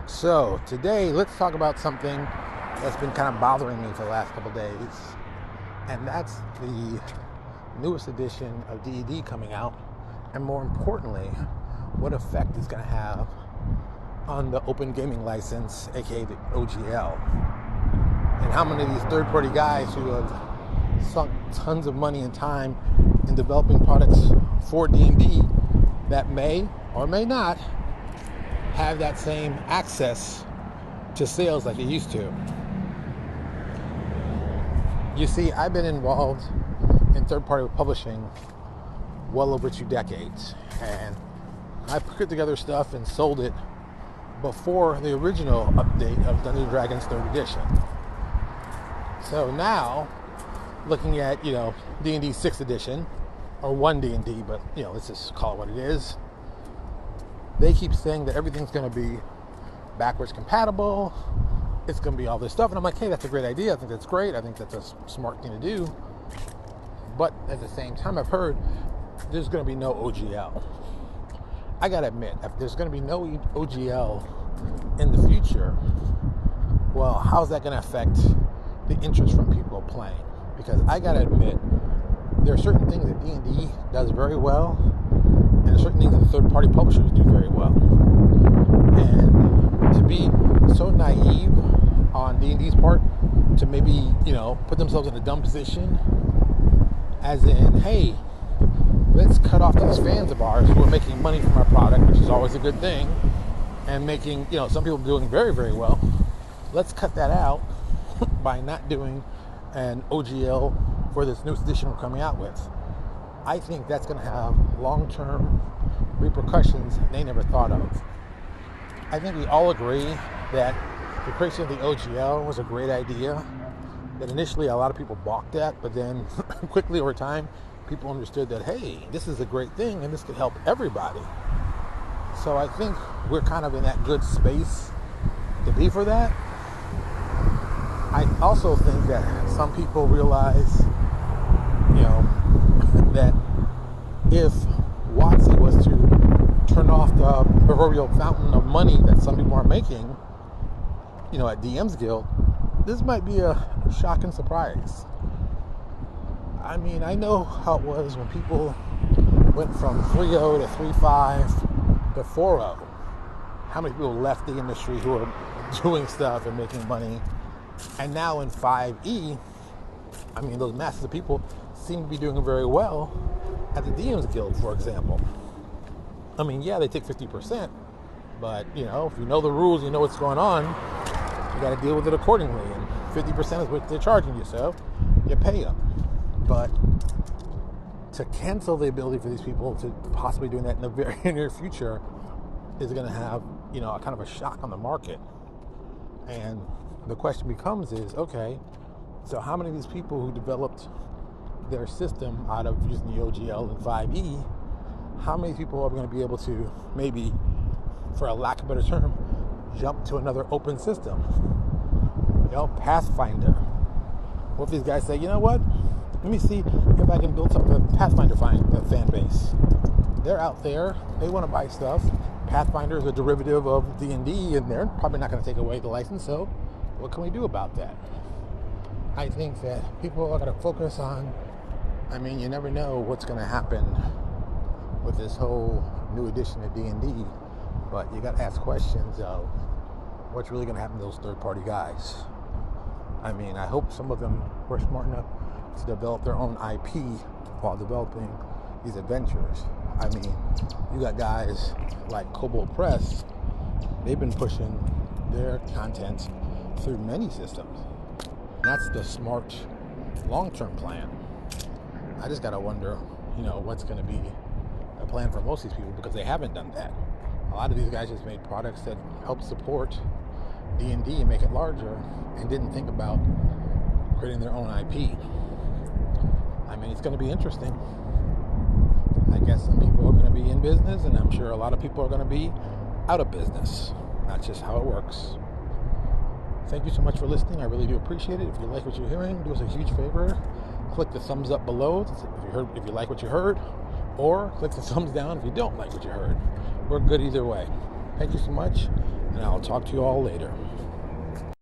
So today, let's talk about something that's been kind of bothering me for the last couple days, and that's the newest edition of DED coming out, and more importantly, what effect it's going to have on the Open Gaming License, aka the OGL, and how many of these third-party guys who have sunk tons of money and time in developing products for D&D that may or may not have that same access to sales like it used to. You see, I've been involved in third-party publishing well over 2 decades, and I put together stuff and sold it before the original update of Dungeons & Dragons 3rd edition. So now, looking at, D&D 6th edition, or 1 D&D, but, let's just call it what it is, they keep saying that everything's going to be backwards compatible, it's going to be all this stuff, and I'm like, hey, that's a great idea, I think that's great, I think that's a smart thing to do, but at the same time, I've heard there's going to be no OGL. I got to admit, if there's going to be no OGL in the future, well, how's that going to affect the interest from people playing? Because I got to admit, there are certain things that D&D does very well, and there are certain things that third-party publishers do very well. And to be so naive on D&D's part to maybe, put themselves in a dumb position, as in, hey, let's cut off these fans of ours who are making money from our product, which is always a good thing, and making, some people doing very, very well. Let's cut that out by not doing an OGL for this newest edition we're coming out with. I think that's going to have long-term repercussions they never thought of. I think we all agree that the creation of the OGL was a great idea that initially a lot of people balked at, but then quickly over time, people understood that, hey, this is a great thing and this could help everybody. So I think we're kind of in that good space to be for that. I also think that some people realize, that if WotC was to turn off the proverbial fountain of money that some people are making, at DM's Guild, this might be a shocking surprise. I mean, I know how it was when people went from 3.0 to 3.5 to 4.0. How many people left the industry who are doing stuff and making money? And now in 5E, I mean, those masses of people seem to be doing very well at the DM's Guild, for example. I mean, yeah, they take 50%, but, if you know the rules, you know what's going on, you got to deal with it accordingly. And 50% is what they're charging you, so you pay them. But to cancel the ability for these people to possibly doing that in the very near future is going to have, a kind of a shock on the market. And the question becomes okay, so how many of these people who developed their system out of using the OGL and 5E, how many people are going to be able to maybe, for a lack of a better term, jump to another open system? Pathfinder. What if these guys say, you know what? Let me see if I can build something with Pathfinder fan base. They're out there. They want to buy stuff. Pathfinder is a derivative of D&D, and they're probably not going to take away the license, so what can we do about that? I think that people are going to focus on, you never know what's going to happen with this whole new edition of D&D, but you got to ask questions of what's really going to happen to those third-party guys. I hope some of them were smart enough to develop their own IP while developing these adventures. You got guys like Kobold Press, they've been pushing their content through many systems. That's the smart long-term plan. I just gotta wonder, what's gonna be a plan for most of these people, because they haven't done that. A lot of these guys just made products that help support D&D and make it larger, and didn't think about creating their own IP. It's gonna be interesting. I guess some people are gonna be in business, and I'm sure a lot of people are gonna be out of business. That's just how it works. Thank you so much for listening. I really do appreciate it. If you like what you're hearing, do us a huge favor. Click the thumbs up below if you like what you heard, or click the thumbs down if you don't like what you heard. We're good either way. Thank you so much, and and I'll talk to you all later.